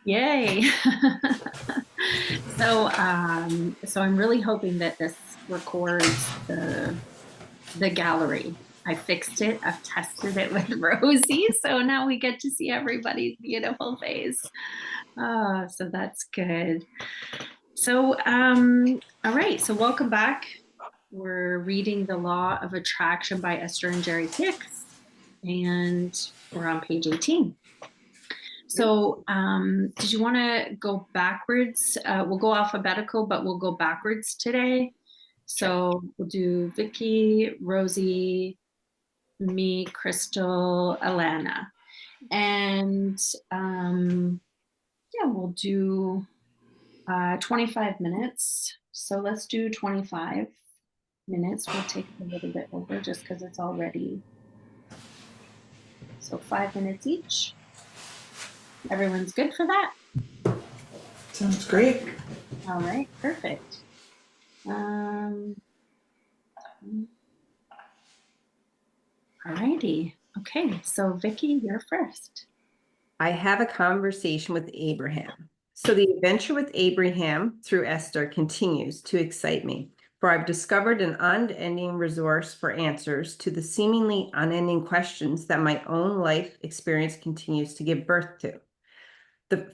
Yay. So I'm really hoping that this records the gallery. I fixed it. I've tested it with Rosie, so now we get to see everybody's beautiful face. So that's good. All right. So welcome back. We're reading The Law of Attraction by Esther and Jerry Hicks, and we're on page 18. So, did you want to go backwards? We'll go alphabetical, but we'll go backwards today. So we'll do Vicky, Rosie, me, Crystal, Alana. And yeah, we'll do 25 minutes. So let's do 25 minutes. We'll take a little bit over just because it's already. So 5 minutes each. Everyone's good for that? Sounds great. All right, perfect. All righty. Okay, so Vicky, you're first. I have a conversation with Abraham. So the adventure with Abraham through Esther continues to excite me, for I've discovered an unending resource for answers to the seemingly unending questions that my own life experience continues to give birth to.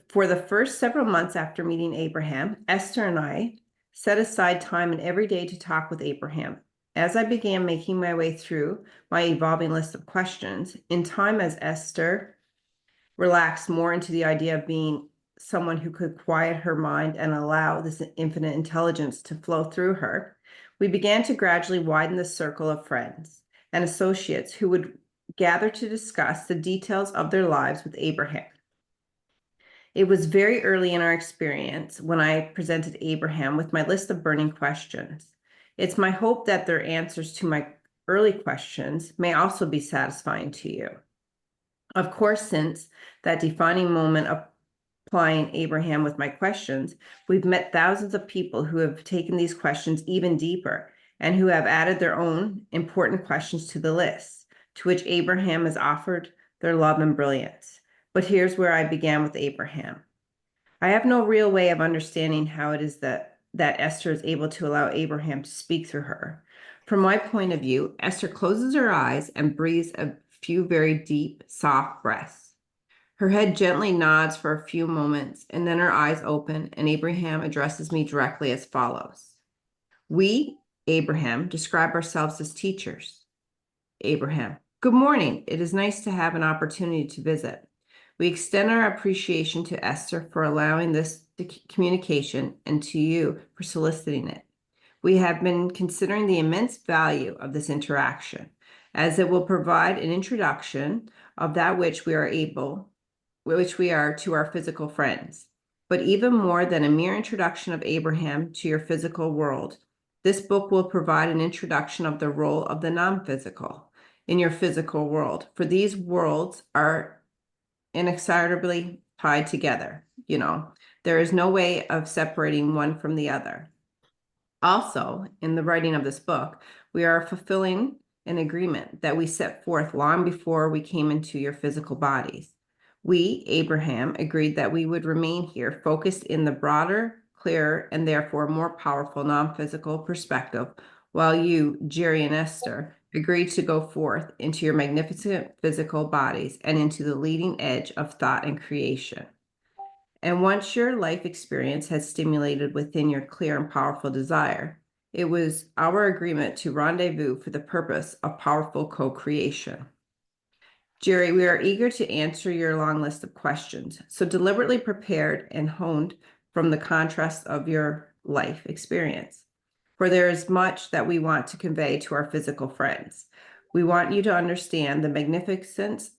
For the first several months after meeting Abraham, Esther and I set aside time in every day to talk with Abraham. As I began making my way through my evolving list of questions, in time as Esther relaxed more into the idea of being someone who could quiet her mind and allow this infinite intelligence to flow through her, we began to gradually widen the circle of friends and associates who would gather to discuss the details of their lives with Abraham. It was very early in our experience when I presented Abraham with my list of burning questions. It's my hope that their answers to my early questions may also be satisfying to you. Of course, since that defining moment of applying Abraham with my questions, we've met thousands of people who have taken these questions even deeper and who have added their own important questions to the list, to which Abraham has offered their love and brilliance. But here's where I began with Abraham. I have no real way of understanding how it is that Esther is able to allow Abraham to speak through her. From my point of view, Esther closes her eyes and breathes a few very deep, soft breaths. Her head gently nods for a few moments, and then her eyes open, and Abraham addresses me directly as follows. We, Abraham, describe ourselves as teachers. Abraham, good morning. It is nice to have an opportunity to visit. We extend our appreciation to Esther for allowing this communication and to you for soliciting it. We have been considering the immense value of this interaction, as it will provide an introduction of that which we are to our physical friends. But even more than a mere introduction of Abraham to your physical world, this book will provide an introduction of the role of the non-physical in your physical world, for these worlds are inextricably tied together. There is no way of separating one from the other. Also, in the writing of this book, we are fulfilling an agreement that we set forth long before we came into your physical bodies. We, Abraham, agreed that we would remain here focused in the broader, clearer, and therefore more powerful non-physical perspective, while you, Jerry and Esther, agreed to go forth into your magnificent physical bodies and into the leading edge of thought and creation. And once your life experience has stimulated within your clear and powerful desire, it was our agreement to rendezvous for the purpose of powerful co-creation. Jerry, we are eager to answer your long list of questions, so deliberately prepared and honed from the contrast of your life experience. For there is much that we want to convey to our physical friends. We want you to understand the magnificence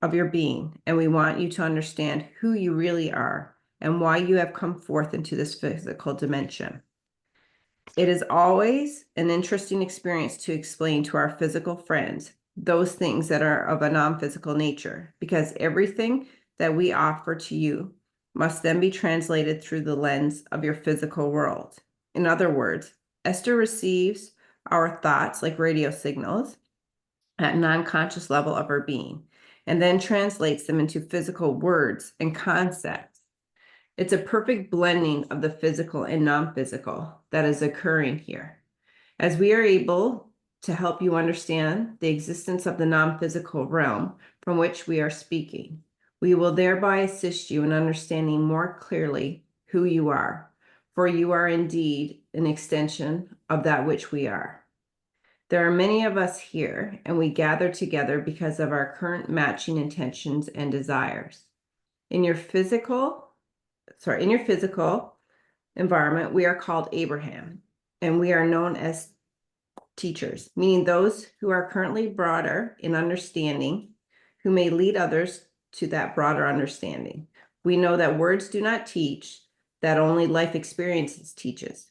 of your being, and we want you to understand who you really are and why you have come forth into this physical dimension. It is always an interesting experience to explain to our physical friends those things that are of a non-physical nature, because everything that we offer to you must then be translated through the lens of your physical world. In other words, Esther receives our thoughts like radio signals at non-conscious level of her being, and then translates them into physical words and concepts. It's a perfect blending of the physical and non-physical that is occurring here. As we are able to help you understand the existence of the non-physical realm from which we are speaking, we will thereby assist you in understanding more clearly who you are, for you are indeed an extension of that which we are. There are many of us here, and we gather together because of our current matching intentions and desires. In your physical environment, we are called Abraham, and we are known as teachers, meaning those who are currently broader in understanding, who may lead others to that broader understanding. We know that words do not teach, that only life experiences teaches.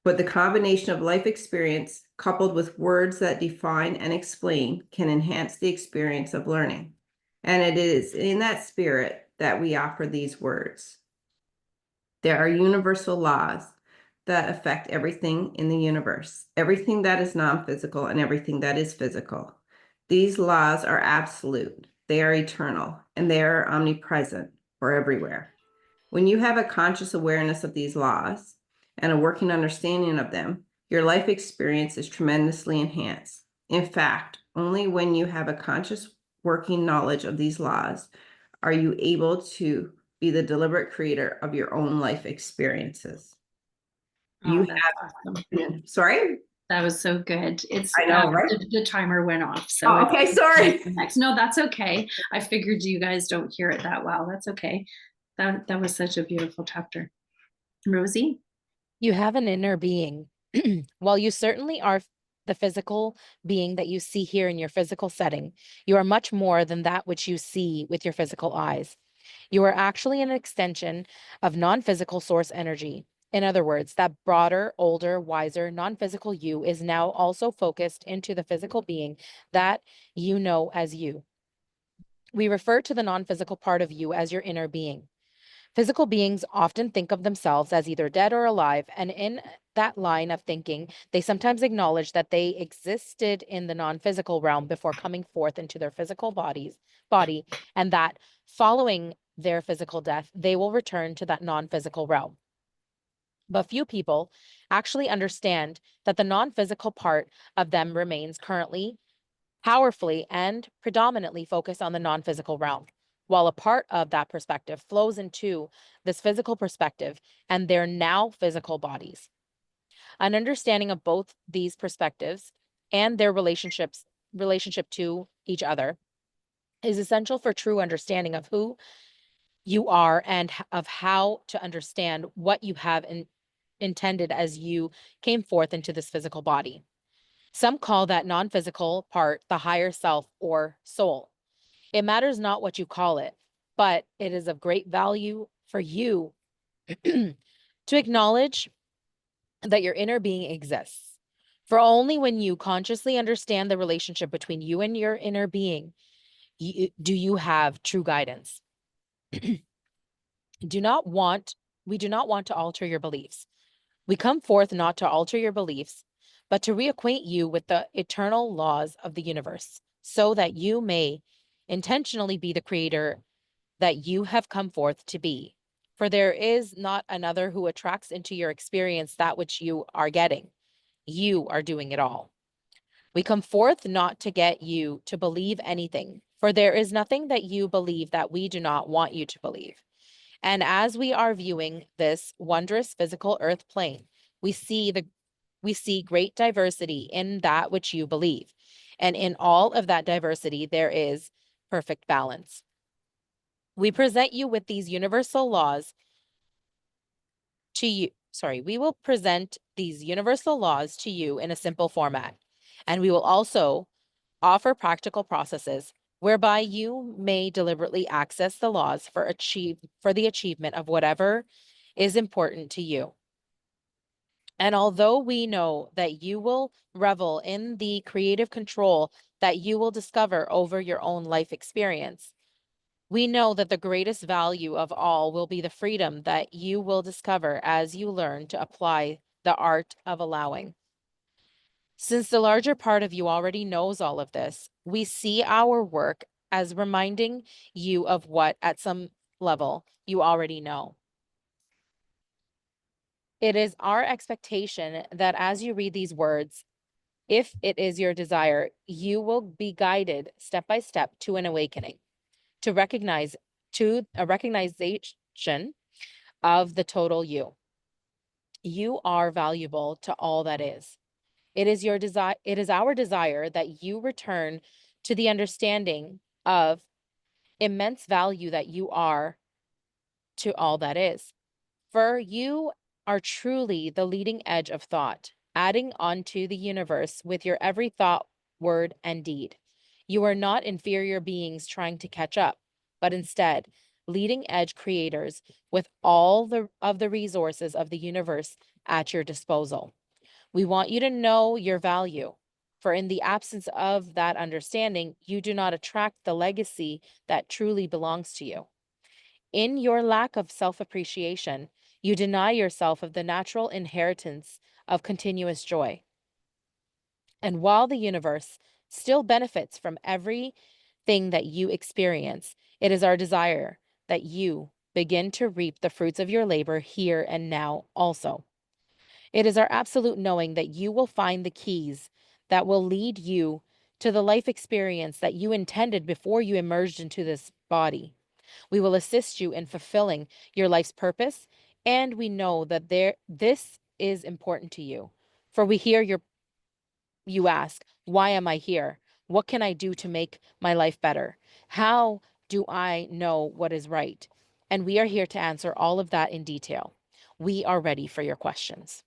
But the combination of life experience coupled with words that define and explain can enhance the experience of learning. And it is in that spirit that we offer these words. There are universal laws that affect everything in the universe, everything that is non-physical and everything that is physical. These laws are absolute, they are eternal, and they are omnipresent or everywhere. When you have a conscious awareness of these laws and a working understanding of them, your life experience is tremendously enhanced. In fact, only when you have a conscious working knowledge of these laws are you able to be the deliberate creator of your own life experiences. Oh, that's awesome. Sorry? That was so good. It's I know, right? the timer went off. So Oh, okay, sorry. next. No, that's okay. I figured you guys don't hear it that well. That's okay. That was such a beautiful chapter. Rosie? You have an inner being. While you certainly are the physical being that you see here in your physical setting, you are much more than that which you see with your physical eyes. You are actually an extension of non-physical source energy. In other words, that broader, older, wiser, non-physical you is now also focused into the physical being that you know as you. We refer to the non-physical part of you as your inner being. Physical beings often think of themselves as either dead or alive, and in that line of thinking, they sometimes acknowledge that they existed in the non-physical realm before coming forth into their physical body, and that following their physical death, they will return to that non-physical realm. But few people actually understand that the non-physical part of them remains currently powerfully and predominantly focused on the non-physical realm, while a part of that perspective flows into this physical perspective and their now physical bodies. An understanding of both these perspectives and their relationship to each other is essential for true understanding of who you are and of how to understand what you have intended as you came forth into this physical body. Some call that non-physical part the higher self or soul. It matters not what you call it, but it is of great value for you to acknowledge that your inner being exists. For only when you consciously understand the relationship between you and your inner being do you have true guidance. We do not want to alter your beliefs. We come forth not to alter your beliefs, but to reacquaint you with the eternal laws of the universe, so that you may intentionally be the creator that you have come forth to be. For there is not another who attracts into your experience that which you are getting. You are doing it all. We come forth not to get you to believe anything, for there is nothing that you believe that we do not want you to believe. And as we are viewing this wondrous physical earth plane, we see great diversity in that which you believe. And in all of that diversity, there is perfect balance. We present you with these universal laws to you. We will present these universal laws to you in a simple format. And we will also offer practical processes whereby you may deliberately access the laws for the achievement of whatever is important to you. And although we know that you will revel in the creative control that you will discover over your own life experience, we know that the greatest value of all will be the freedom that you will discover as you learn to apply the art of allowing. Since the larger part of you already knows all of this, we see our work as reminding you of what, at some level, you already know. It is our expectation that as you read these words, if it is your desire, you will be guided step by step to an awakening, to a recognition of the total you. You are valuable to all that is. It is our desire that you return to the understanding of immense value that you are to all that is. For you are truly the leading edge of thought, adding onto the universe with your every thought, word, and deed. You are not inferior beings trying to catch up, but instead leading edge creators with all of the resources of the universe at your disposal. We want you to know your value, for in the absence of that understanding, you do not attract the legacy that truly belongs to you. In your lack of self-appreciation, you deny yourself of the natural inheritance of continuous joy. And while the universe still benefits from everything that you experience, it is our desire that you begin to reap the fruits of your labor here and now also. It is our absolute knowing that you will find the keys that will lead you to the life experience that you intended before you emerged into this body. We will assist you in fulfilling your life's purpose, and we know that this is important to you. For we hear you ask, why am I here? What can I do to make my life better? How do I know what is right? And we are here to answer all of that in detail. We are ready for your questions.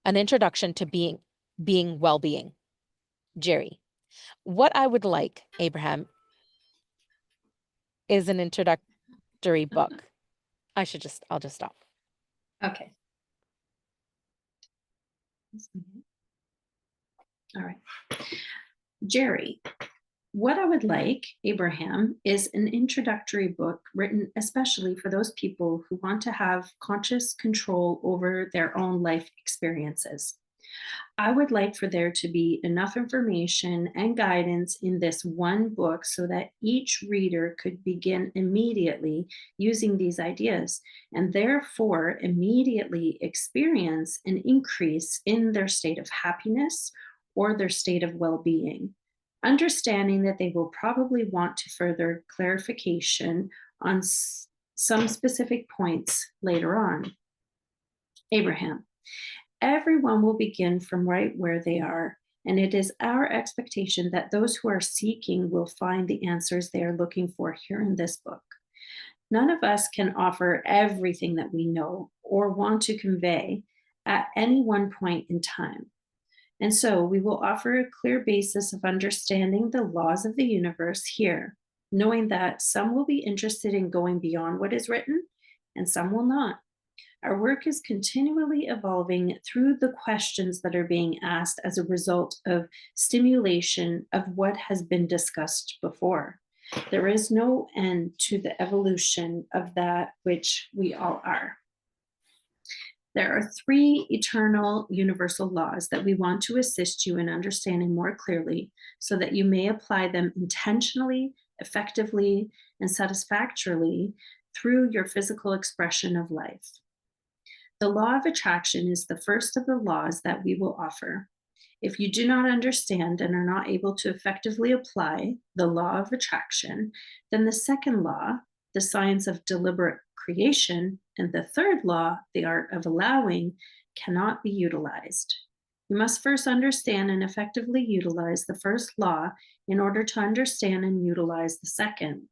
An introduction to being well-being. Jerry, what I would like, Abraham, is an introductory book. I'll just stop. Okay. All right. Jerry, what I would like, Abraham, is an introductory book written especially for those people who want to have conscious control over their own life experiences. I would like for there to be enough information and guidance in this one book so that each reader could begin immediately using these ideas and therefore immediately experience an increase in their state of happiness or their state of well being, understanding that they will probably want to further clarification on some specific points later on. Abraham, everyone will begin from right where they are, and it is our expectation that those who are seeking will find the answers they are looking for here in this book. None of us can offer everything that we know or want to convey at any one point in time. And so we will offer a clear basis of understanding the laws of the universe here, knowing that some will be interested in going beyond what is written and some will not. Our work is continually evolving through the questions that are being asked as a result of stimulation of what has been discussed before. There is no end to the evolution of that which we all are. There are three eternal universal laws that we want to assist you in understanding more clearly so that you may apply them intentionally, effectively, and satisfactorily through your physical expression of life. The law of attraction is the first of the laws that we will offer. If you do not understand and are not able to effectively apply the law of attraction, then the second law, the science of deliberate creation, and the third law, the art of allowing, cannot be utilized. You must first understand and effectively utilize the first law in order to understand and utilize the second.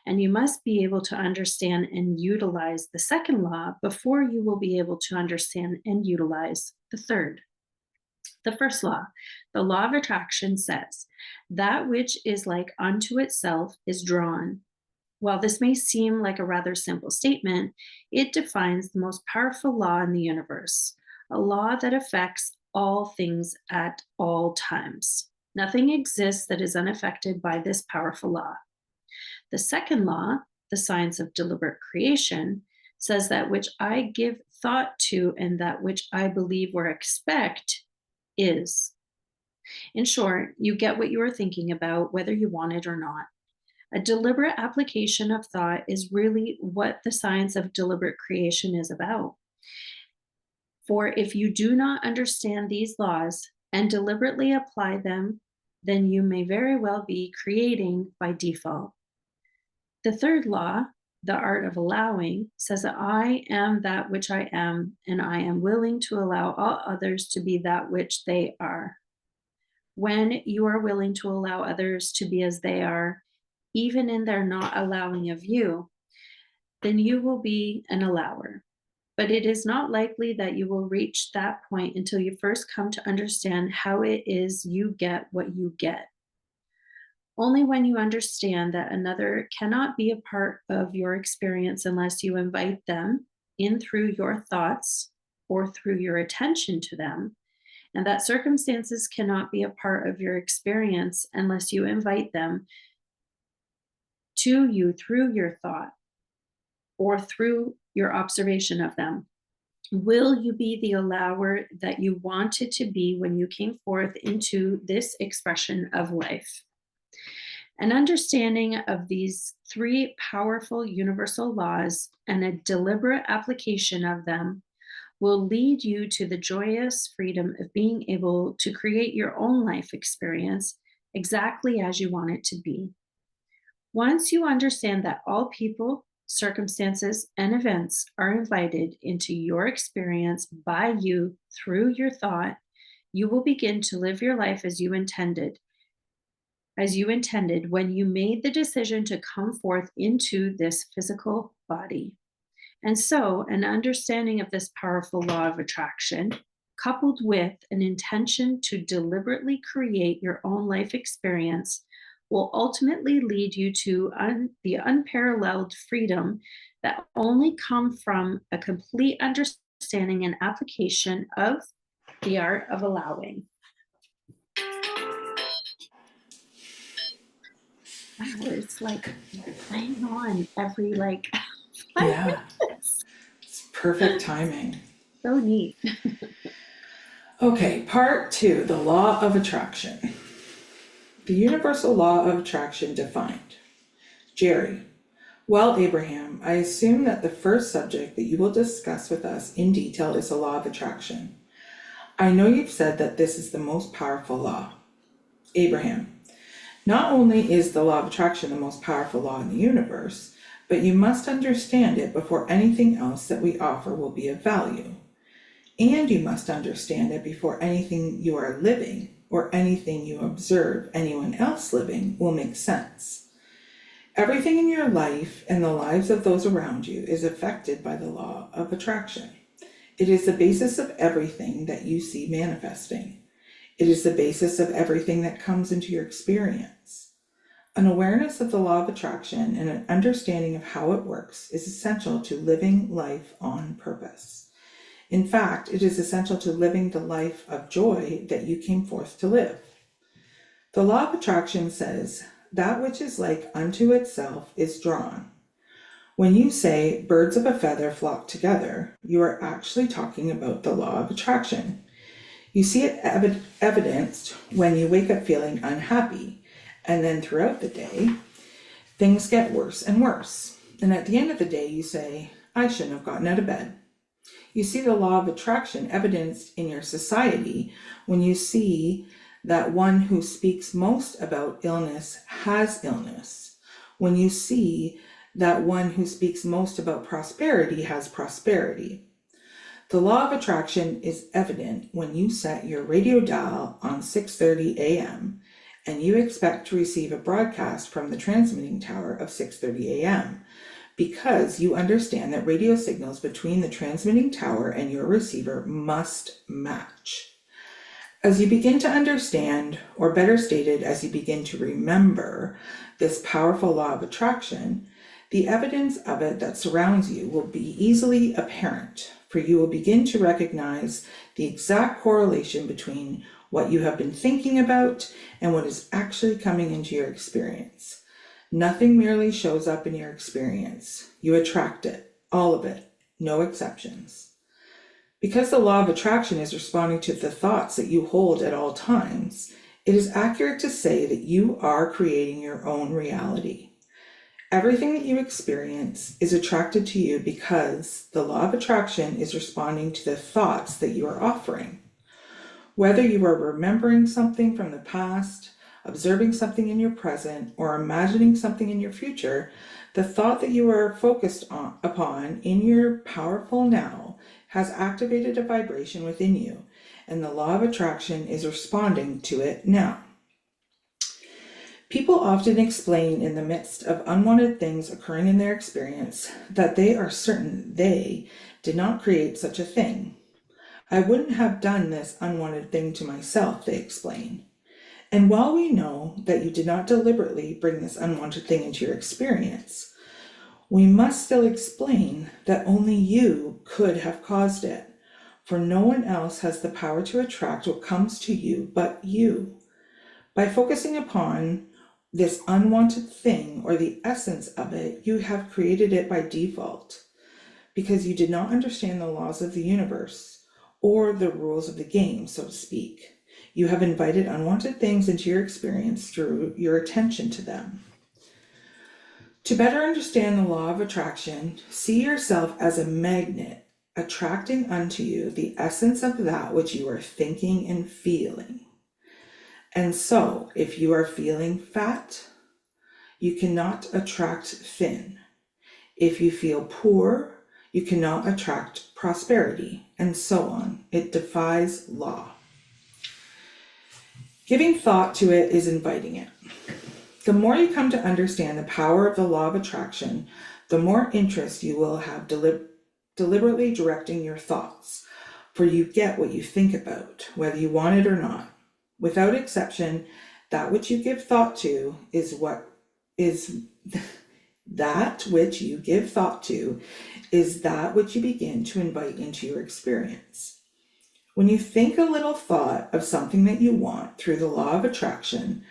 And you must be able to understand and utilize the second law before you will be able to understand and utilize the third. The first law, the law of attraction, says, that which is like unto itself is drawn. While this may seem like a rather simple statement, it defines the most powerful law in the universe, a law that affects all things at all times. Nothing exists that is unaffected by this powerful law. The second law, the science of deliberate creation, says that which I give thought to and that which I believe or expect is. In short, you get what you are thinking about, whether you want it or not. A deliberate application of thought is really what the science of deliberate creation is about. For if you do not understand these laws and deliberately apply them, then you may very well be creating by default. The third law, the art of allowing, says that I am that which I am, and I am willing to allow all others to be that which they are. When you are willing to allow others to be as they are, even in their not allowing of you, then you will be an allower. But it is not likely that you will reach that point until you first come to understand how it is you get what you get. Only when you understand that another cannot be a part of your experience unless you invite them in through your thoughts or through your attention to them, and that circumstances cannot be a part of your experience unless you invite them to you through your thought or through your observation of them. Will you be the allower that you wanted to be when you came forth into this expression of life? An understanding of these three powerful universal laws and a deliberate application of them will lead you to the joyous freedom of being able to create your own life experience exactly as you want it to be. Once you understand that all people, circumstances, and events are invited into your experience by you through your thought, you will begin to live your life as you intended when you made the decision to come forth into this physical body. And so, an understanding of this powerful law of attraction, coupled with an intention to deliberately create your own life experience, will ultimately lead you to the unparalleled freedom that only comes from a complete understanding and application of the art of allowing. Wow, it's like playing on every 5 Yeah. minutes. It's perfect timing. So neat. Okay, part 2, the law of attraction. The universal law of attraction defined. Jerry. Well, Abraham, I assume that the first subject that you will discuss with us in detail is the law of attraction. I know you've said that this is the most powerful law. Abraham. Not only is the law of attraction the most powerful law in the universe, but you must understand it before anything else that we offer will be of value. And you must understand it before anything you are living or anything you observe anyone else living will make sense. Everything in your life and the lives of those around you is affected by the law of attraction. It is the basis of everything that you see manifesting. It is the basis of everything that comes into your experience. An awareness of the law of attraction and an understanding of how it works is essential to living life on purpose. In fact, it is essential to living the life of joy that you came forth to live. The law of attraction says, that which is like unto itself is drawn. When you say birds of a feather flock together, you are actually talking about the law of attraction. You see it evidenced when you wake up feeling unhappy, and then throughout the day, things get worse and worse. And at the end of the day, you say, I shouldn't have gotten out of bed. You see the law of attraction evidenced in your society when you see that one who speaks most about illness has illness. When you see that one who speaks most about prosperity has prosperity. The law of attraction is evident when you set your radio dial on 6:30 a.m. and you expect to receive a broadcast from the transmitting tower of 6:30 a.m. because you understand that radio signals between the transmitting tower and your receiver must match. As you begin to understand, or better stated, as you begin to remember this powerful law of attraction, the evidence of it that surrounds you will be easily apparent, for you will begin to recognize the exact correlation between what you have been thinking about and what is actually coming into your experience. Nothing merely shows up in your experience. You attract it, all of it, no exceptions. Because the law of attraction is responding to the thoughts that you hold at all times, it is accurate to say that you are creating your own reality. Everything that you experience is attracted to you because the law of attraction is responding to the thoughts that you are offering. Whether you are remembering something from the past, observing something in your present, or imagining something in your future, the thought that you are focused upon in your powerful now has activated a vibration within you, and the law of attraction is responding to it now. People often explain in the midst of unwanted things occurring in their experience that they are certain they did not create such a thing. I wouldn't have done this unwanted thing to myself, they explain. And while we know that you did not deliberately bring this unwanted thing into your experience, we must still explain that only you could have caused it, for no one else has the power to attract what comes to you but you. By focusing upon this unwanted thing or the essence of it, you have created it by default, because you did not understand the laws of the universe or the rules of the game, so to speak. You have invited unwanted things into your experience through your attention to them. To better understand the law of attraction, see yourself as a magnet attracting unto you the essence of that which you are thinking and feeling. And so, if you are feeling fat, you cannot attract thin. If you feel poor, you cannot attract prosperity, and so on. It defies law. Giving thought to it is inviting it. The more you come to understand the power of the law of attraction, the more interest you will have deliberately directing your thoughts, for you get what you think about, whether you want it or not. Without exception, that which you give thought to is that which you give thought to is that which you begin to invite into your experience. When you think a little thought of something that you want through the law of attraction,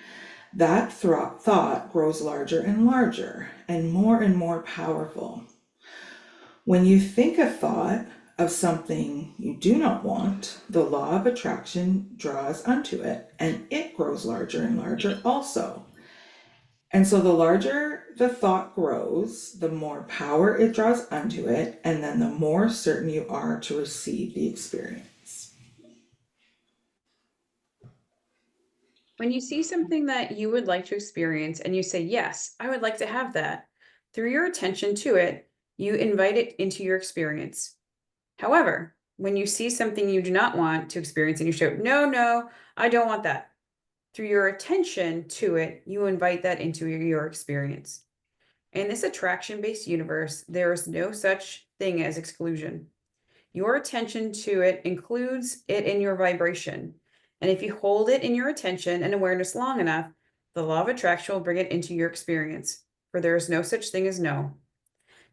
that thought grows larger and larger and more powerful. When you think a thought of something you do not want, the law of attraction draws unto it, and it grows larger and larger also. And so the larger the thought grows, the more power it draws unto it, and then the more certain you are to receive the experience. When you see something that you would like to experience and you say, yes, I would like to have that, through your attention to it, you invite it into your experience. However, when you see something you do not want to experience and you shout, no, I don't want that, through your attention to it, you invite that into your experience. In this attraction-based universe, there is no such thing as exclusion. Your attention to it includes it in your vibration. And if you hold it in your attention and awareness long enough, the law of attraction will bring it into your experience, for there is no such thing as no.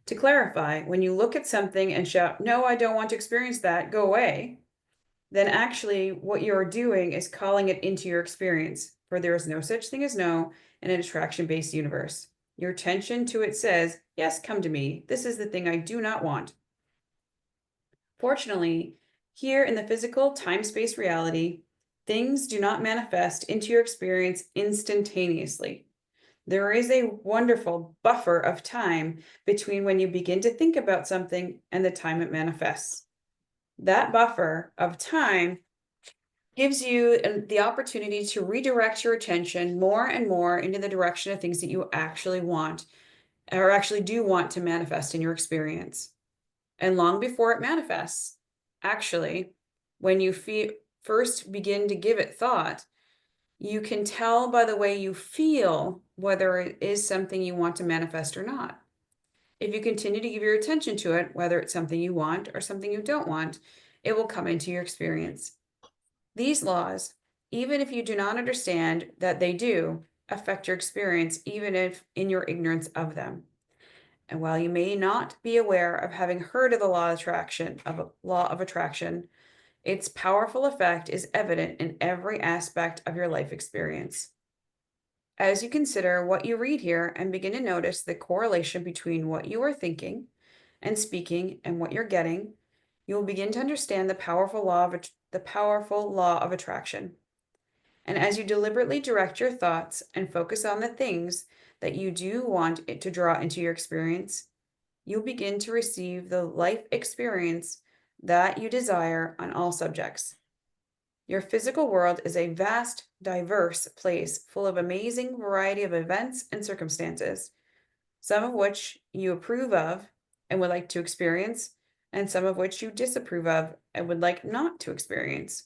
To clarify, when you look at something and shout, no, I don't want to experience that, go away, then actually what you're doing is calling it into your experience, for there is no such thing as no in an attraction-based universe. Your attention to it says, yes, come to me. This is the thing I do not want. Fortunately, here in the physical time-space reality, things do not manifest into your experience instantaneously. There is a wonderful buffer of time between when you begin to think about something and the time it manifests. That buffer of time gives you the opportunity to redirect your attention more and more into the direction of things that you actually want or actually do want to manifest in your experience. And long before it manifests, actually, when you first begin to give it thought, you can tell by the way you feel whether it is something you want to manifest or not. If you continue to give your attention to it, whether it's something you want or something you don't want, it will come into your experience. These laws, even if you do not understand that they do, affect your experience, even if in your ignorance of them. And while you may not be aware of having heard of the law of attraction, its powerful effect is evident in every aspect of your life experience. As you consider what you read here and begin to notice the correlation between what you are thinking and speaking and what you're getting, you will begin to understand the powerful law of attraction. And as you deliberately direct your thoughts and focus on the things that you do want it to draw into your experience, you'll begin to receive the life experience that you desire on all subjects. Your physical world is a vast, diverse place full of amazing variety of events and circumstances, some of which you approve of and would like to experience, and some of which you disapprove of and would like not to experience.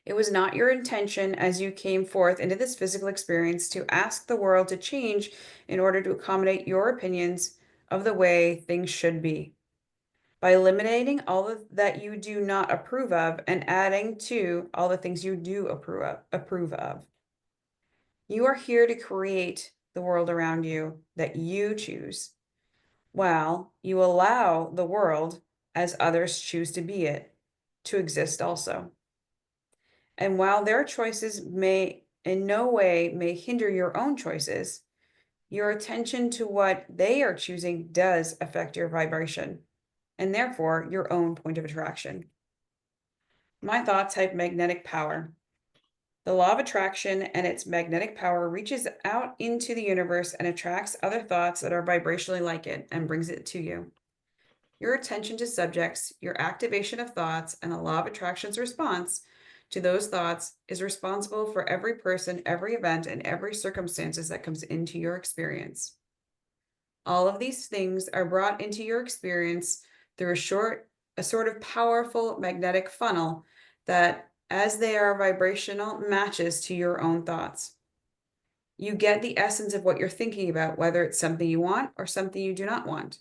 It was not your intention as you came forth into this physical experience to ask the world to change in order to accommodate your opinions of the way things should be. By eliminating that you do not approve of and adding to all the things you do approve of. You are here to create the world around you that you choose, while you allow the world, as others choose to be it, to exist also. And while their choices may in no way may hinder your own choices, your attention to what they are choosing does affect your vibration, and therefore your own point of attraction. My thoughts have magnetic power. The law of attraction and its magnetic power reaches out into the universe and attracts other thoughts that are vibrationally like it and brings it to you. Your attention to subjects, your activation of thoughts, and the law of attraction's response to those thoughts is responsible for every person, every event, and every circumstances that comes into your experience. All of these things are brought into your experience through a sort of powerful magnetic funnel that, as they are vibrational matches to your own thoughts. You get the essence of what you're thinking about, whether it's something you want or something you do not want.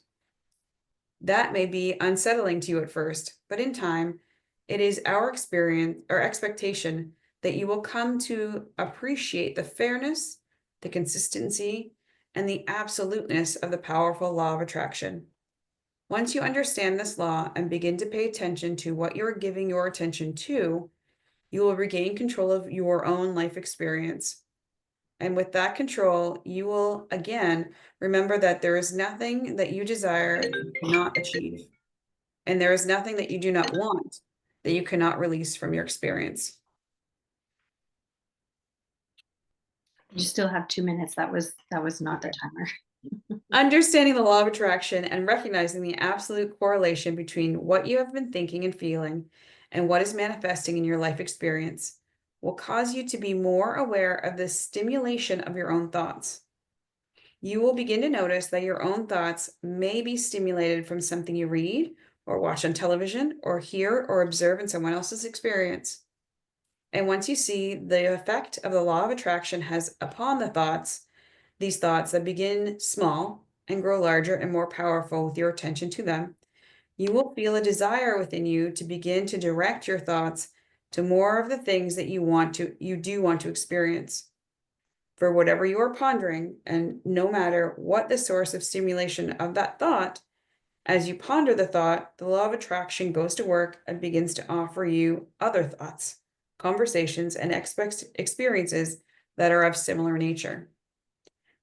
That may be unsettling to you at first, but in time, it is our experience or expectation that you will come to appreciate the fairness, the consistency, and the absoluteness of the powerful law of attraction. Once you understand this law and begin to pay attention to what you're giving your attention to, you will regain control of your own life experience. And with that control, you will again remember that there is nothing that you desire that you cannot achieve. And there is nothing that you do not want that you cannot release from your experience. You still have 2 minutes. That was not the timer. Understanding the law of attraction and recognizing the absolute correlation between what you have been thinking and feeling and what is manifesting in your life experience will cause you to be more aware of the stimulation of your own thoughts. You will begin to notice that your own thoughts may be stimulated from something you read or watch on television or hear or observe in someone else's experience. And once you see the effect of the law of attraction has upon the thoughts, these thoughts that begin small and grow larger and more powerful with your attention to them, you will feel a desire within you to begin to direct your thoughts to more of the things that you do want to experience. For whatever you are pondering, and no matter what the source of stimulation of that thought, as you ponder the thought, the law of attraction goes to work and begins to offer you other thoughts, conversations, and experiences that are of similar nature.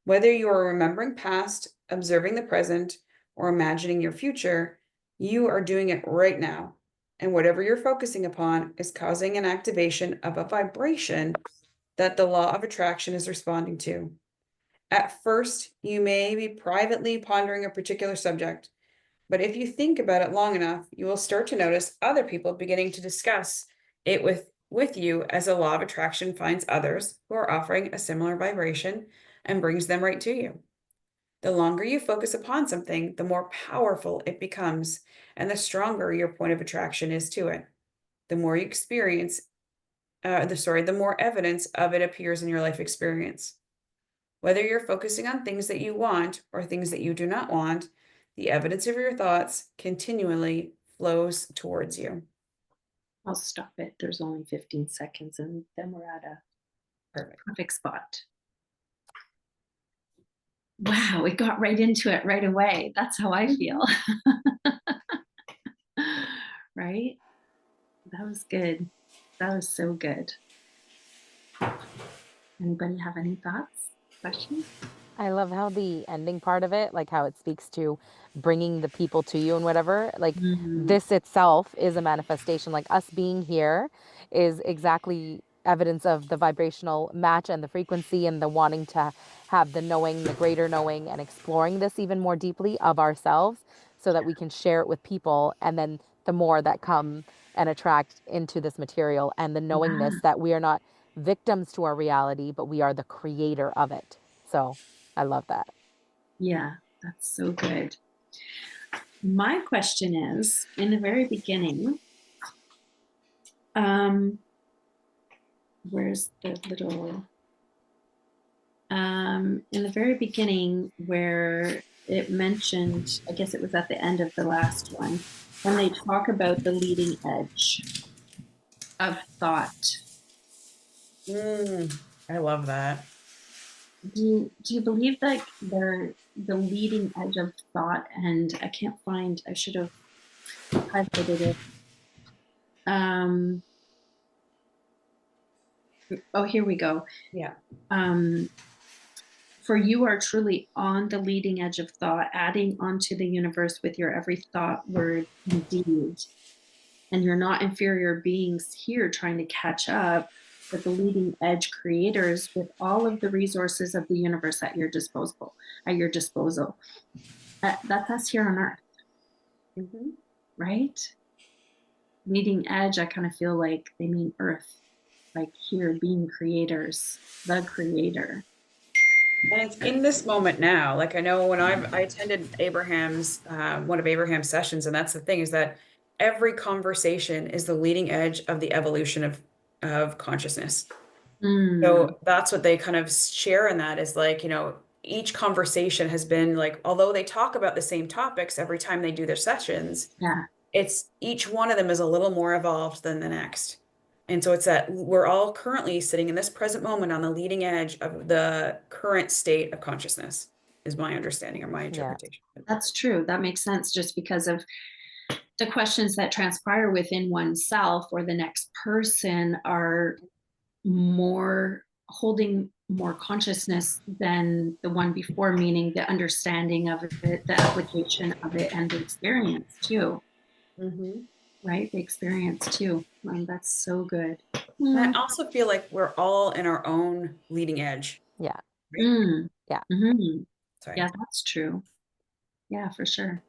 Whether you are remembering past, observing the present, or imagining your future, you are doing it right now. And whatever you're focusing upon is causing an activation of a vibration that the law of attraction is responding to. At first, you may be privately pondering a particular subject, but if you think about it long enough, you will start to notice other people beginning to discuss it with you, as the law of attraction finds others who are offering a similar vibration and brings them right to you. The longer you focus upon something, the more powerful it becomes, and the stronger your point of attraction is to it. The more you experience, the more evidence of it appears in your life experience. Whether you're focusing on things that you want or things that you do not want, the evidence of your thoughts continually flows towards you. I'll stop it. There's only 15 seconds and then we're at a perfect spot. Wow, we got right into it right away. That's how I feel. Right? That was good. That was so good. Anybody have any thoughts, questions? I love how the ending part of it, like how it speaks to bringing the people to you and whatever, like Mhm. this itself is a manifestation. Like us being here is exactly evidence of the vibrational match and the frequency and the wanting to have the knowing, the greater knowing, and exploring this even more deeply of ourselves so that we can share it with people. And then the more that come and attract into this material, and the knowingness that we are not victims to our reality, but we are the creator of it. So I love that. Yeah, that's so good. My question is, in the very beginning, where's the little, in the very beginning where it mentioned, I guess it was at the end of the last one, when they talk about the leading edge of thought. I love that. Do you believe that they're the leading edge of thought? And I can't find, I should have highlighted it. Oh, here we go. Yeah. For you are truly on the leading edge of thought, adding onto the universe with your every thought, word, and deed. And you're not inferior beings here trying to catch up, but the leading edge creators with all of the resources of the universe at your disposal. That's us here on Earth, right? Leading edge, I kind of feel like they mean Earth, like here being creators, the creator. And it's in this moment now. Like I know when I attended Abraham's one of Abraham's sessions, and that's the thing, is that every conversation is the leading edge of the evolution of consciousness. So that's what they kind of share in that, is like, each conversation has been like, although they talk about the same topics every time they do their sessions, it's each one of them is a little more evolved than the next. And so it's that we're all currently sitting in this present moment on the leading edge of the current state of consciousness, is my understanding or my interpretation. That's true. That makes sense, just because of the questions that transpire within oneself or the next person are more holding more consciousness than the one before, meaning the understanding of it, the application of it, and the experience too. Right? The experience too. That's so good. And I also feel like we're all in our own leading edge. Yeah. Right? Yeah. Sorry. Yeah, that's true. Yeah, for sure.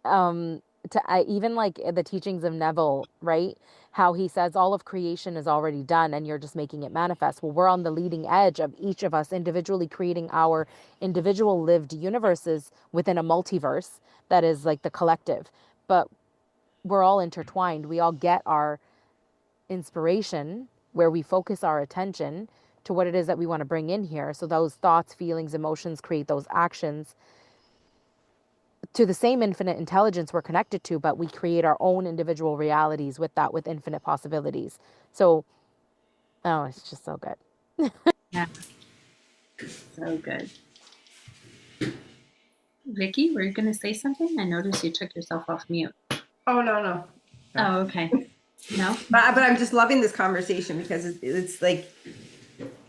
Even like the teachings of Neville, right? How he says all of creation is already done and you're just making it manifest. Well, we're on the leading edge of each of us individually creating our individual lived universes within a multiverse that is like the collective. But we're all intertwined. We all get our inspiration where we focus our attention to what it is that we want to bring in here. So those thoughts, feelings, emotions create those actions to the same infinite intelligence we're connected to, but we create our own individual realities with that, with infinite possibilities. So, oh, it's just so good. Yeah. So good. Vicky, were you going to say something? I noticed you took yourself off mute. Oh, no. Oh, okay. No? But I'm just loving this conversation because it's like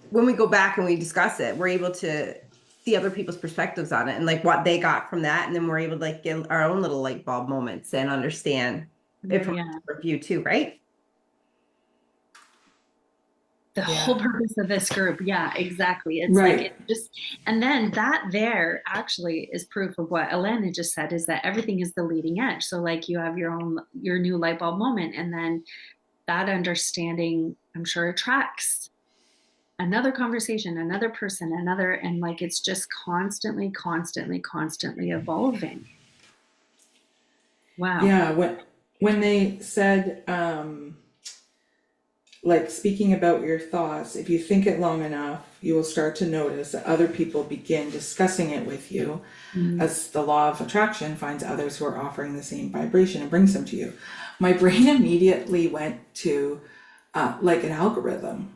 when we go back and we discuss it, we're able to see other people's perspectives on it and like what they got from that. And then we're able to like get our own little light bulb moments and understand it from a different view too, right? The whole purpose of this group. Yeah, exactly. It's Right. like it just, and then that there actually is proof of what Elena just said, is that everything is the leading edge. So like you have your new light bulb moment, and then that understanding, I'm sure, attracts another conversation, another person, another, and like it's just constantly evolving. Wow. Yeah, when they said like speaking about your thoughts, if you think it long enough, you will start to notice that other people begin discussing it with you, as the law of attraction finds others who are offering the same vibration and brings them to you. My brain immediately went to like an algorithm,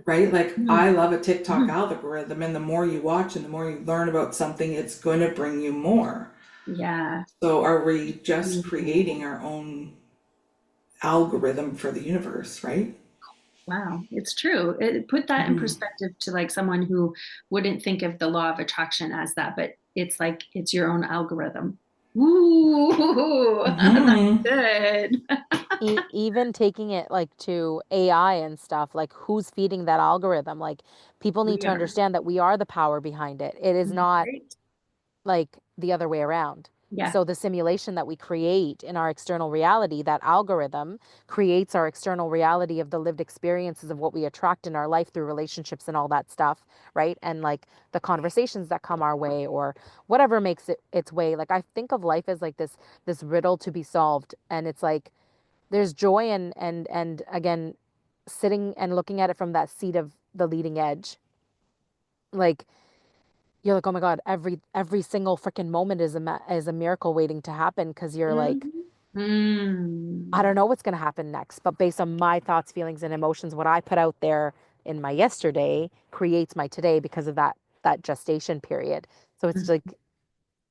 right? Like I love a TikTok algorithm, and the more you watch and the more you learn about something, it's going to bring you more. Yeah. So are we just creating our own algorithm for the universe, right? Wow, it's true. Put that in perspective to like someone who wouldn't think of the law of attraction as that, but it's like it's your own algorithm. Ooh, that's good. Even taking it like to AI and stuff, like who's feeding that algorithm? Like people need We to are. understand that we are the power behind it. It is not Right? like the other way around. Yeah. So the simulation that we create in our external reality, that algorithm creates our external reality of the lived experiences of what we attract in our life through relationships and all that stuff, right? And like the conversations that come our way or whatever makes it its way. Like I think of life as like this riddle to be solved, and it's like there's joy and again sitting and looking at it from that seat of the leading edge. Like you're like, oh my God, every single freaking moment is a miracle waiting to happen because you're like, I don't Mm. know what's gonna happen next, but based on my thoughts, feelings, and emotions, what I put out there in my yesterday creates my today because of that gestation period. So it's like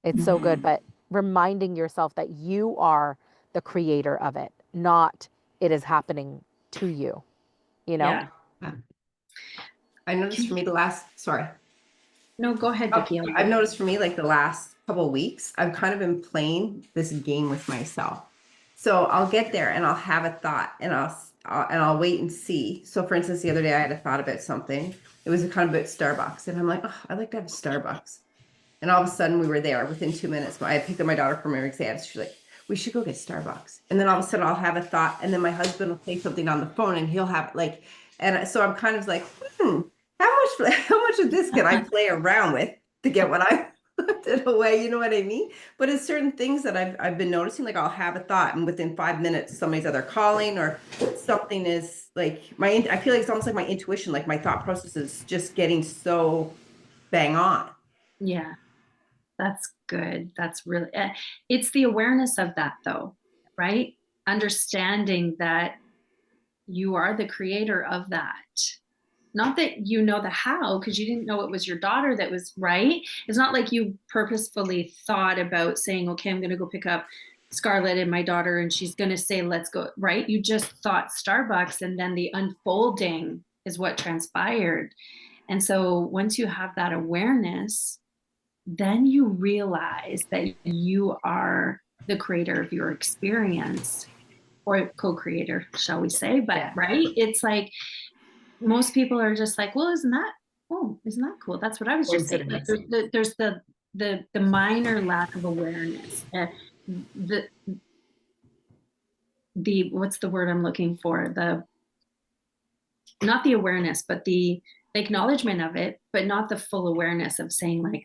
it's so good, Mhm. but reminding yourself that you are the creator of it, not it is happening to you, you know? Yeah. I noticed for me the last, sorry. No, go ahead, Oh, Vicky. I've noticed for me, like the last couple of weeks, I've kind of been playing this game with myself. So I'll get there and I'll have a thought and I'll wait and see. So for instance, the other day I had a thought about something. It was kind of about Starbucks, and I'm like, oh, I'd like to have a Starbucks. And all of a sudden we were there within 2 minutes. I picked up my daughter from her exams. She's like, we should go get Starbucks. And then all of a sudden I'll have a thought, and then my husband will say something on the phone and he'll have like, and so I'm kind of like, how much of this can I play around with to get what I wanted away? You know what I mean? But it's certain things that I've been noticing, like I'll have a thought and within 5 minutes somebody's either calling or something is like I feel like it's almost like my intuition, like my thought process is just getting so bang on. Yeah, that's good. That's really, it's the awareness of that though, right? Understanding that you are the creator of that. Not that you know the how, because you didn't know it was your daughter that was right. It's not like you purposefully thought about saying, okay, I'm going to go pick up Scarlett and my daughter, and she's going to say, let's go, right? You just thought Starbucks, and then the unfolding is what transpired. And so once you have that awareness, then you realize that you are the creator of your experience, or co-creator, shall we say. But Yeah. right, it's like most people are just like, well, isn't that cool? That's what I was just saying. Like there's the minor lack of awareness. The what's the word I'm looking for? The not the awareness, but the acknowledgement of it, but not the full awareness of saying like,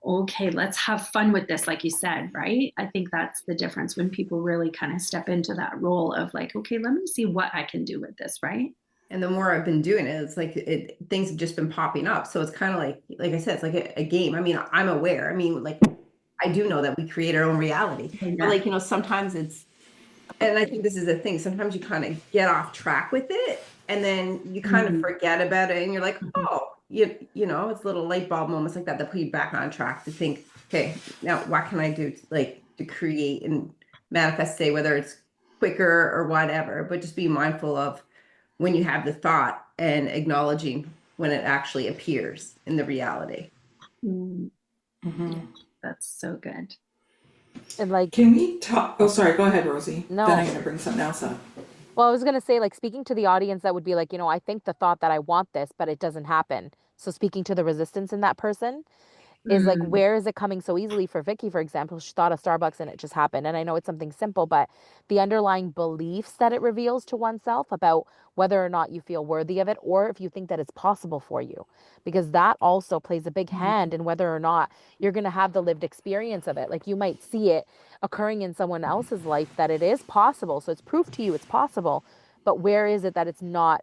okay, let's have fun with this, like you said, right? I think that's the difference when people really kind of step into that role of like, okay, let me see what I can do with this, right? And the more I've been doing it, it's like things have just been popping up. So it's kind of like I said, it's like a game. I mean, I'm aware. I mean, like I do know that we create our own reality, Yeah. but like, sometimes and I think this is the thing. Sometimes you kind of get off track with it, and then you kind of forget about it, and you're like, oh, it's little light bulb moments like that put you back on track to think, okay, now what can I do to create and manifest, say, whether it's quicker or whatever, but just be mindful of when you have the thought and acknowledging when it actually appears in the reality. Mhm. That's so good. And like, Can we talk? Oh, sorry. Go ahead, Rosie. No. Then I'm going to bring something else up. well, I was gonna say, like, speaking to the audience that would be like, I think the thought that I want this, but it doesn't happen. So speaking to the resistance in that person is like, where is it coming so easily for Vicky, for example? She thought of Starbucks and it just happened. And I know it's something simple, but the underlying beliefs that it reveals to oneself about whether or not you feel worthy of it, or if you think that it's possible for you, because that also plays a big hand in whether or not you're going to have the lived experience of it. Like you might see it occurring in someone else's life that it is possible. So it's proof to you it's possible. But where is it that it's not,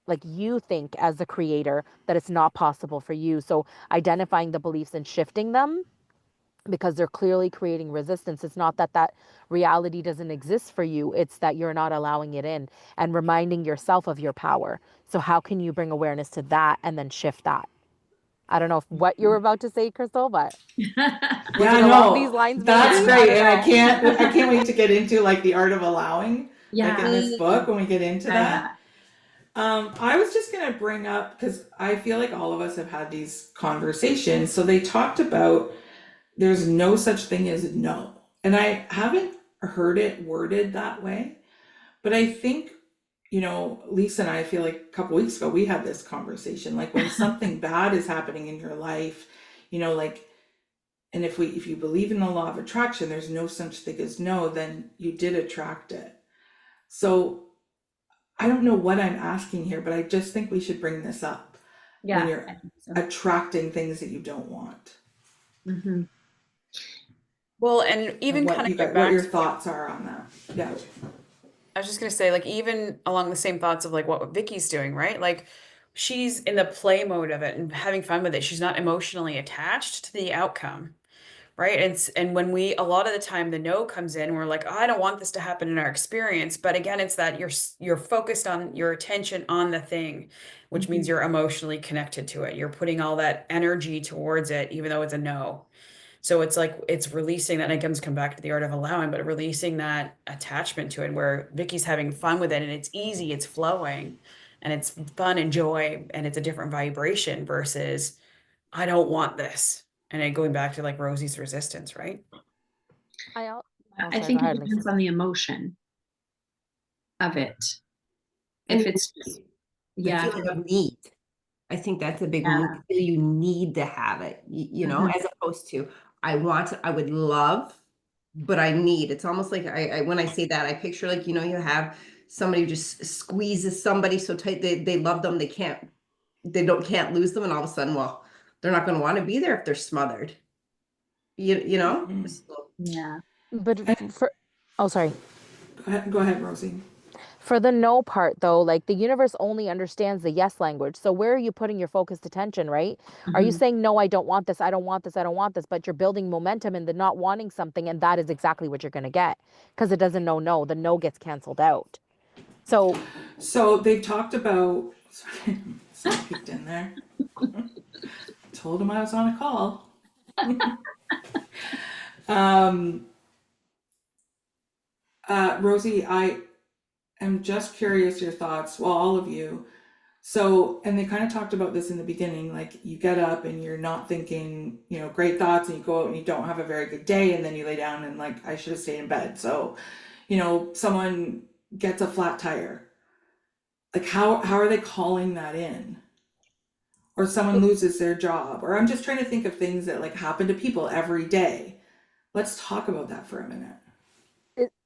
like you think as the creator that it's not possible for you? So identifying the beliefs and shifting them, because they're clearly creating resistance. It's not that that reality doesn't exist for you, it's that you're not allowing it in, and reminding yourself of your power. So how can you bring awareness to that and then shift that? I don't know if what you were about to say, Crystal, but Yeah, was I it along know. these lines? That's Maybe? great, I and I don't know. can't wait to get into like the art of allowing, like in Yeah. this book when we get into Yeah. that. I was just gonna bring up because I feel like all of us have had these conversations. So they talked about there's no such thing as no, and I haven't heard it worded that way, But I think, Lisa and I feel like a couple weeks ago we had this conversation. Like when something bad is happening in your life, like, and if you believe in the law of attraction, there's no such thing as no, then you did attract it. So I don't know what I'm asking here, but I just think we should bring this up when Yeah, you're I think so. attracting things that you don't want. Mhm. Well, and even What kind you of going got, what back your to, thoughts are on that. Yeah. I was just gonna say, like, even along the same thoughts of like what Vicky's doing, right? Like, she's in the play mode of it and having fun with it. She's not emotionally attached to the outcome, right? And when we a lot of the time the no comes in, we're like, oh, I don't want this to happen in our experience. But again, it's that you're focused on your attention on the thing, which means Mhm. you're emotionally connected to it. You're putting all that energy towards it, even though it's a no. So it's like it's releasing that, and it comes come back to the art of allowing, but releasing that attachment to it where Vicky's having fun with it and it's easy, it's flowing, and it's fun and joy, and it's a different vibration versus I don't want this. And then going back to like Rosie's resistance, right? I al- oh, I sorry, go think it ahead, Lisa. depends on the emotion of it. And If it's the yeah, feeling of need. I think that's a big one. yeah. You feel you need to have it, Mhm. as opposed to I want to, I would love, but I need. It's almost like when I say that, I picture like, you have somebody who just squeezes somebody so tight they love them, can't lose them, and all of a sudden, well, they're not going to want to be there if they're smothered. Mhm. So, Yeah. But And oh, sorry. go ahead, Rosie. For the no part, though, like the universe only understands the yes language. So where are you putting your focused attention, right? Are you Mhm. saying, no, I don't want this, I don't want this, I don't want this, but you're building momentum in the not wanting something, and that is exactly what you're going to get because it doesn't know no. The no gets canceled out. So, So they've talked about, sorry, someone peeked in there. Told him I was on a call. Um, Rosie, I am just curious your thoughts. Well, all of you. So, and they kind of talked about this in the beginning, like you get up and you're not thinking, great thoughts, and you go out and you don't have a very good day, and then you lay down and like, I should have stayed in bed. So, someone gets a flat tire. Like how are they calling that in? Or someone loses their job. Or I'm just trying to think of things that like happen to people every day. Let's talk about that for a minute.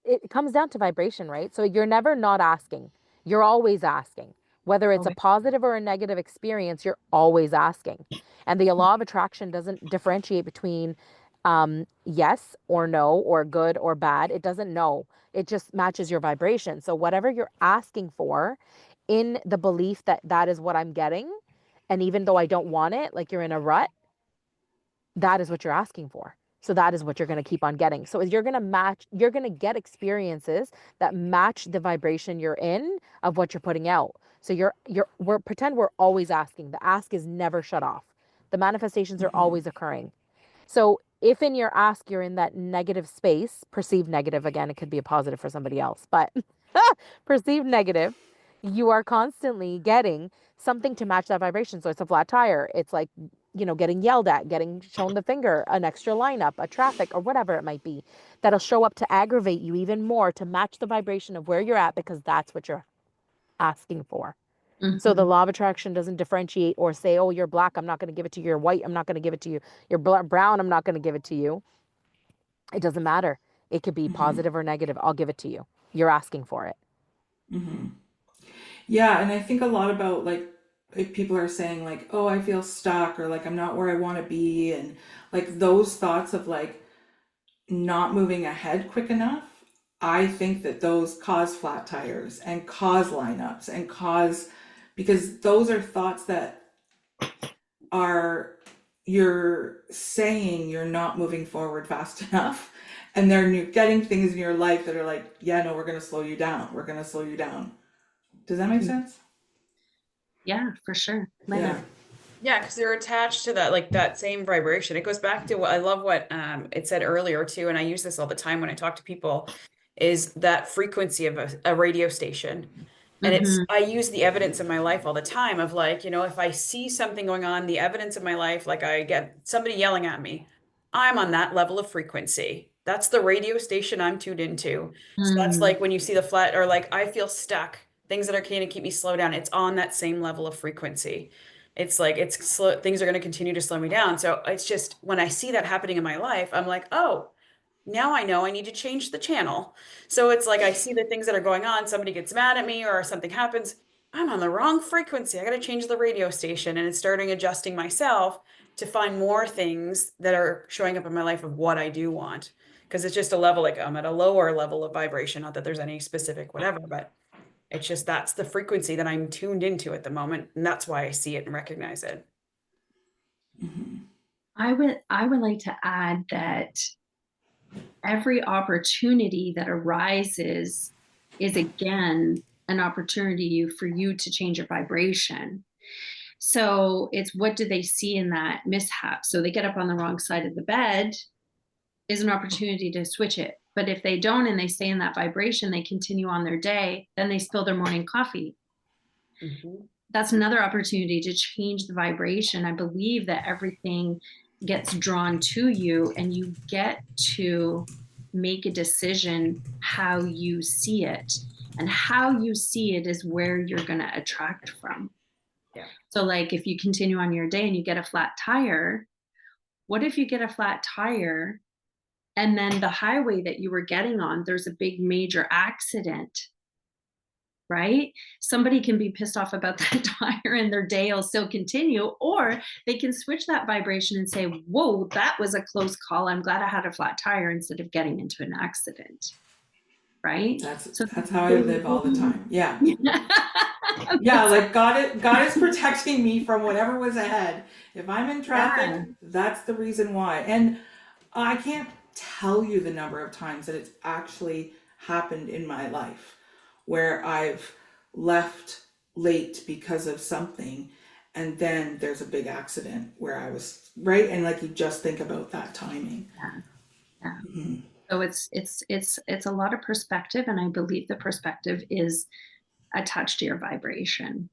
it comes down to vibration, right? So you're never not asking. You're always asking. Whether it's a okay. positive or a negative experience, you're always asking. And the law of attraction doesn't differentiate between yes or no or good or bad. It doesn't know. It just matches your vibration. So whatever you're asking for in the belief that that is what I'm getting, and even though I don't want it, like you're in a rut, that is what you're asking for. So that is what you're going to keep on getting. So you're going to you're going to get experiences that match the vibration you're in of what you're putting out. So we're pretend we're always asking. The ask is never shut off. The manifestations are Mm-hmm. always occurring. So if in your ask you're in that negative space, perceived negative, again, it could be a positive for somebody else, but perceived negative, you are constantly getting something to match that vibration. So it's a flat tire. It's like, getting yelled at, getting shown the finger, an extra lineup, a traffic, or whatever it might be, that'll show up to aggravate you even more to match the vibration of where you're at because that's what you're asking for. So the Mhm. law of attraction doesn't differentiate or say, oh, you're black, I'm not going to give it to you. You're white, I'm not going to give it to you. You're brown, I'm not going to give it to you. It doesn't matter. It could be Mm-hmm. positive or negative. I'll give it to you. You're asking for it. Mm-hmm. Yeah, and I think a lot about like if people are saying like, oh, I feel stuck, or like I'm not where I want to be, and like those thoughts of like not moving ahead quick enough. I think that those cause flat tires and cause lineups and cause, because those are thoughts that are, you're saying you're not moving forward fast enough, and they're getting things in your life that are like, yeah, no, we're going to slow you down, we're going to slow you down. Does that make Mhm. sense? Yeah, for sure. Yeah. Yeah, because they're attached to that, like that same vibration. It goes back to what I love what it said earlier too, and I use this all the time when I talk to people, is that frequency of a radio station. And Mhm. I use the evidence in my life all the time of like, if I see something going on, the evidence of my life, like I get somebody yelling at me, I'm on that level of frequency. That's the radio station I'm tuned into. So that's Mm. like when you see the flat, or like I feel stuck, things that are going to keep me slow down, it's on that same level of frequency. It's like it's slow, things are going to continue to slow me down. So it's just when I see that happening in my life, I'm like, oh, now I know I need to change the channel. So it's like I see the things that are going on, somebody gets mad at me or something happens, I'm on the wrong frequency. I got to change the radio station, and it's starting adjusting myself to find more things that are showing up in my life of what I do want. Because it's just a level, like I'm at a lower level of vibration, not that there's any specific whatever, but it's just that's the frequency that I'm tuned into at the moment. And that's why I see it and recognize it. I would like to add that every opportunity that arises is again an opportunity for you to change your vibration. So it's what do they see in that mishap? So they get up on the wrong side of the bed is an opportunity to switch it. But if they don't and they stay in that vibration, they continue on their day, then they spill their morning coffee. Mhm. That's another opportunity to change the vibration. I believe that everything gets drawn to you and you get to make a decision how you see it. And how you see it is where you're going to attract from. Yeah. So, like, if you continue on your day and you get a flat tire, what if you get a flat tire and then the highway that you were getting on, there's a big major accident, right? Somebody can be pissed off about that tire and their day will still continue, or they can switch that vibration and say, whoa, that was a close call. I'm glad I had a flat tire instead of getting into an accident, right? That's how I live all the time. Yeah. Yeah. Yeah, like God is protecting me from whatever was ahead. If I'm in traffic, Yeah. that's the reason why. And I can't tell you the number of times that it's actually happened in my life where I've left late because of something, and then there's a big accident where I was right, and like you just think about that timing. Yeah. Mhm. So it's a lot of perspective, and I believe the perspective is attached to your vibration.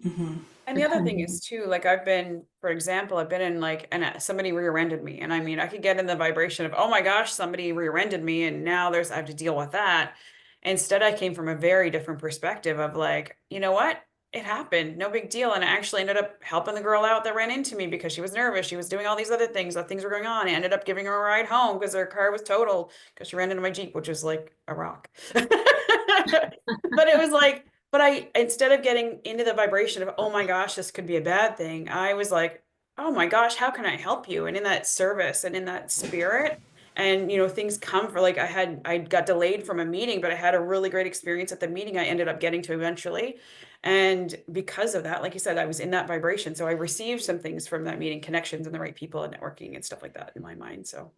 Mhm. And the other thing is too, like I've been, for example, I've been in like, and somebody rear-ended me, and I mean, I could get in the vibration of, oh my gosh, somebody rear-ended me, and now I have to deal with that. Instead, I came from a very different perspective of like, you know what? It happened, no big deal. And I actually ended up helping the girl out that ran into me because she was nervous. She was doing all these other things, that things were going on. I ended up giving her a ride home because her car was totaled because she ran into my Jeep, which was like a rock. But it was like, but I, instead of getting into the vibration of, oh my gosh, this could be a bad thing, I was like, oh my gosh, how can I help you? And in that service and in that spirit, and things come for like I got delayed from a meeting, but I had a really great experience at the meeting I ended up getting to eventually. And because of that, like you said, I was in that vibration. So I received some things from that meeting, connections and the right people and networking and stuff like that in my mind. So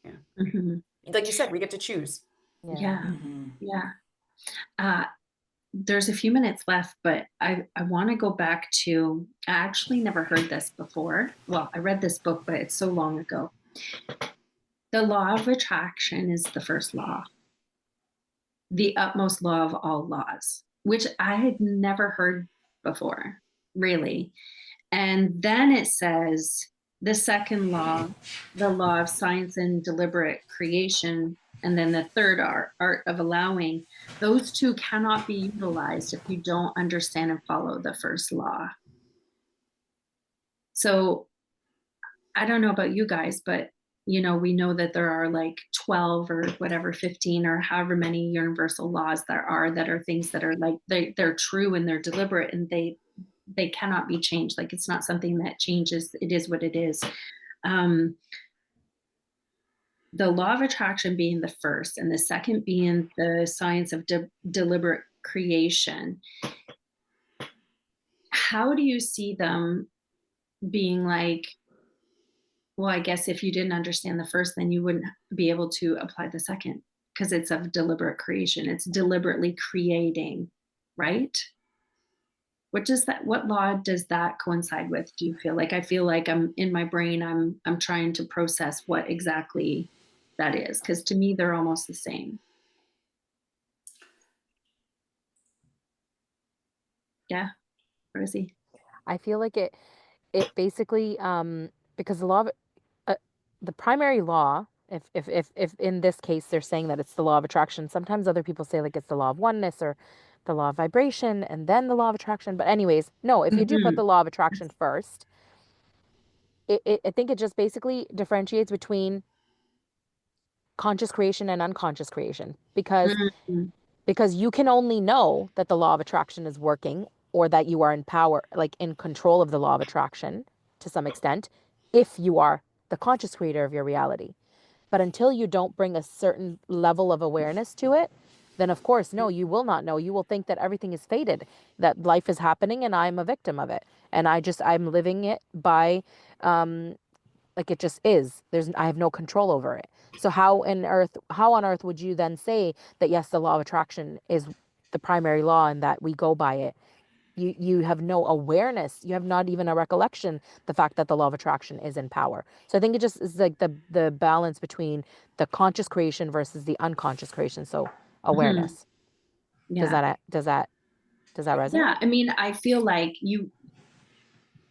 yeah. Mhm. Like you said, we get to choose. Yeah. Mhm. Yeah. Uh, there's a few minutes left, but I want to go back to, I actually never heard this before. Well, I read this book, but it's so long ago. The law of attraction is the first law, the utmost law of all laws, which I had never heard before, really. And then it says the second law, the law of science and deliberate creation, and then the third art of allowing. Those two cannot be utilized if you don't understand and follow the first law. So I don't know about you guys, but we know that there are like 12 or whatever, 15 or however many universal laws there are that are things that are like they're true and they're deliberate and they cannot be changed. Like it's not something that changes. It is what it is. Um, the law of attraction being the first, and the second being the science of deliberate creation. How do you see them being like, well, I guess if you didn't understand the first, then you wouldn't be able to apply the second because it's of deliberate creation. It's deliberately creating, right? What law does that coincide with? Do you feel like? I feel like I'm in my brain, I'm trying to process what exactly that is, because to me they're almost the same. Yeah. What is he? I feel like it basically because the law of the primary law, if in this case they're saying that it's the law of attraction, sometimes other people say like it's the law of oneness or the law of vibration and then the law of attraction. But anyways, no, if you do put Mhm. the law of attraction first, I think it just basically differentiates between conscious creation and unconscious creation Mhm. because you can only know that the law of attraction is working or that you are in power, like in control of the law of attraction to some extent, if you are the conscious creator of your reality. But until you don't bring a certain level of awareness to it, then of course, no, you will not know. You will think that everything is fated, that life is happening and I'm a victim of it. And I'm living it by, like it just is. I have no control over it. So how on earth would you then say that yes, the law of attraction is the primary law and that we go by it? You have no awareness. You have not even a recollection the fact that the law of attraction is in power. So I think it just is like the balance between the conscious creation versus the unconscious creation. So Mhm. awareness. Does Yeah. that resonate? Yeah. I mean, I feel like you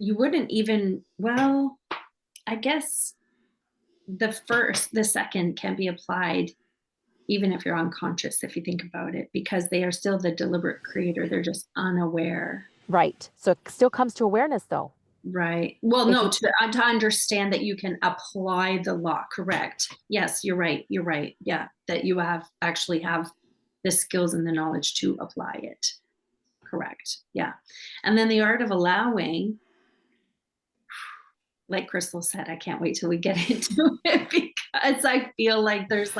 wouldn't even, well, I guess the second can be applied even if you're unconscious, if you think about it, because they are still the deliberate creator. They're just unaware. Right. So it still comes to awareness though. Right. Well, If no, you to understand that you can apply the law. Correct. Yes, you're right. You're right. Yeah. That you actually have the skills and the knowledge to apply it. Correct. Yeah. And then the art of allowing, like Crystal said, I can't wait till we get into it because I feel like there's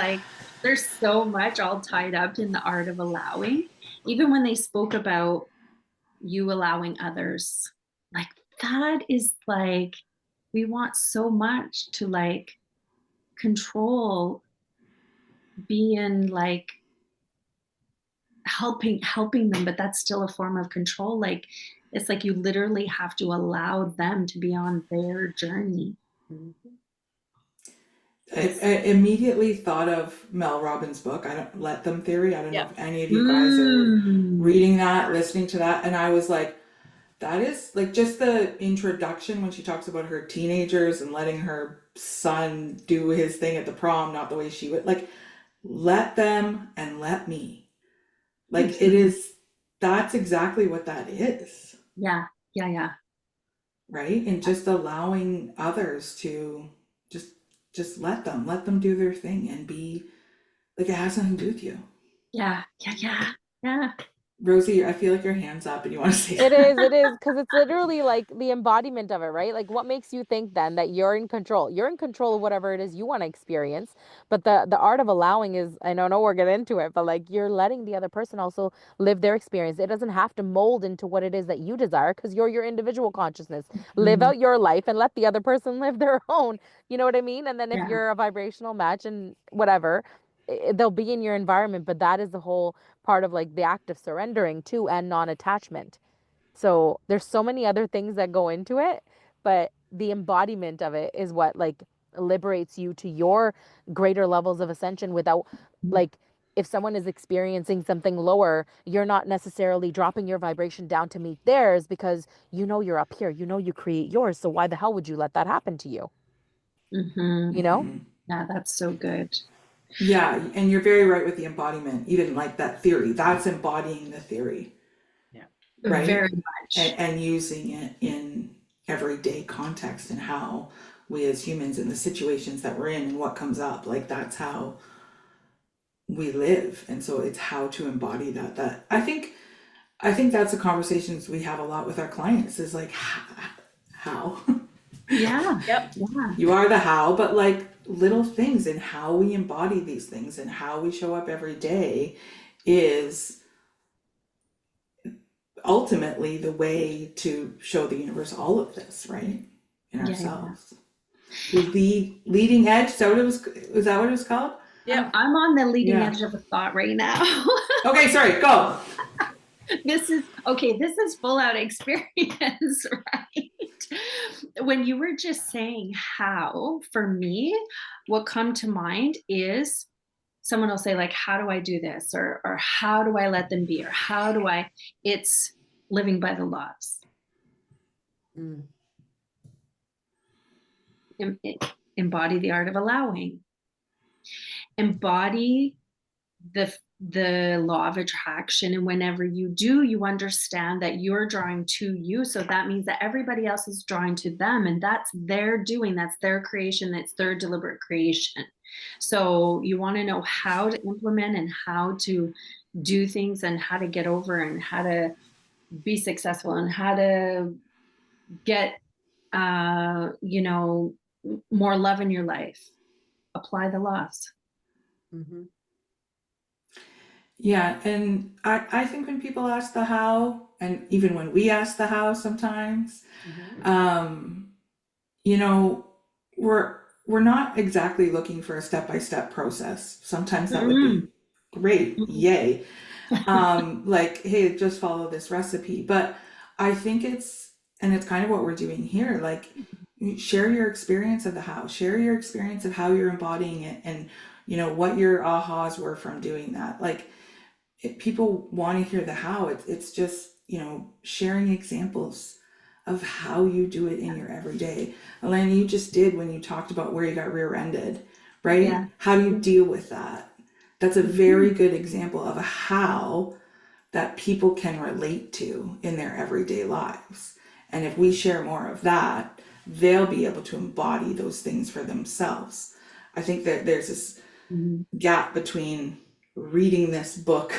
so much all tied up in the art of allowing. Even when they spoke about you allowing others, like that is like we want so much to like control, being like helping them, but that's still a form of control. Like it's like you literally have to allow them to be on their journey. I immediately thought of Mel Robbins' book, I don't Let Them Theory. I don't know Yeah. if any of you guys are Mm. reading that, listening to that, and I was like, that is like just the introduction when she talks about her teenagers and letting her son do his thing at the prom, not the way she would. Like, let them and let me. Like it Mhm. is, that's exactly what that is, Yeah, yeah, yeah. right? And just allowing others to just let them do their thing and be like it has nothing to do with you. Yeah, yeah, yeah, yeah. Rosie, I feel like your hand's up and you want to say It something. is, it is, because it's literally like the embodiment of it, right? Like what makes you think then that you're in control? You're in control of whatever it is you want to experience. But the art of allowing is, I don't know we're getting into it, but like you're letting the other person also live their experience. It doesn't have to mold into what it is that you desire because you're your individual consciousness. Live Mm, out your life and let the other person live their own. You know what I mean? And then if yeah. you're a vibrational match and whatever, they'll be in your environment, but that is the whole part of like the act of surrendering to and non-attachment. So there's so many other things that go into it, but the embodiment of it is what like liberates you to your greater levels of ascension without like if someone is experiencing something lower, you're not necessarily dropping your vibration down to meet theirs because you know you're up here, you know you create yours. So why the hell would you let that happen to you? Hmm. You know? Mhm. Yeah, that's so good. Yeah, and you're very right with the embodiment, even like that theory. That's embodying the theory, Yeah. right? Very much. And using it in everyday context and how we as humans in the situations that we're in and what comes up, like that's how we live. And so it's how to embody that. That I think that's the conversations we have a lot with our clients is like how Yeah, Yep. yeah. you are the how, but like little things and how we embody these things and how we show up every day is ultimately the way to show the universe all of this, right? In Yeah, yeah. ourselves. Leading edge, is that what it was called? Yep. I'm on the leading Yeah. edge of a thought right now. Okay, sorry, go. This is okay. This is full out experience, right? When you were just saying how, for me, what come to mind is someone will say like, how do I do this? Or how do I let them be? Or how do I, it's living by the laws. Mm. embody the art of allowing. Embody the law of attraction, and whenever you do, you understand that you're drawing to you, so that means that everybody else is drawing to them, and that's their doing, that's their creation, that's their deliberate creation. So you want to know how to implement and how to do things and how to get over and how to be successful and how to get more love in your life. Apply the laws. Mm-hmm. Yeah, and I think when people ask the how, and even when we ask the how sometimes, Mm-hmm. you know, we're not exactly looking for a step-by-step process. Sometimes that would be great, yay. Like, hey, just follow this recipe. But I think it's kind of what we're doing here. Like, share your experience of the how, share your experience of how you're embodying it, and what your ahas were from doing that. Like, if people want to hear the how, it's just sharing examples of how you do it in your everyday. Elena, you just did when you talked about where you got rear-ended, right? Yeah. How do you deal with that? That's a very good example of a how that people can relate to in their everyday lives. And if we share more of that, they'll be able to embody those things for themselves. I think that there's this gap between reading this book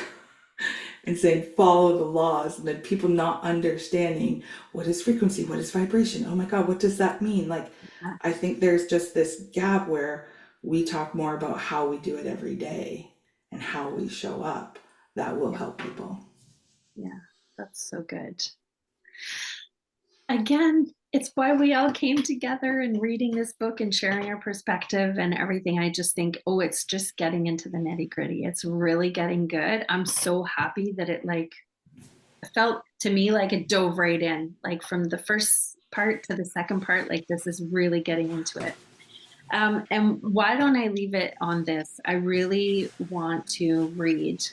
and saying follow the laws, and then people not understanding what is frequency, what is vibration, oh my god, what does that mean. Like, I think there's just this gap where we talk more about how we do it every day and how we show up. That will help people. Yeah, that's so good. Again, it's why we all came together and reading this book and sharing our perspective and everything. I just think, oh, it's just getting into the nitty gritty. It's really getting good. I'm so happy that it felt to me like it dove right in, like from the first part to the second part, like this is really getting into it. And why don't I leave it on this? I really want to read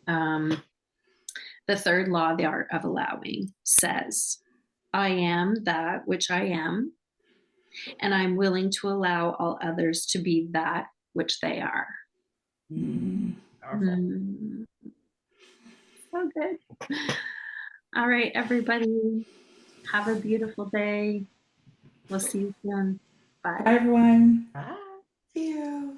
the third law, the art of allowing, says, I am that which I am, and I'm willing to allow all others to be that which they are. Powerful. So good. All right, everybody, have a beautiful day. We'll see you soon. Bye. Bye, everyone. Bye. See you.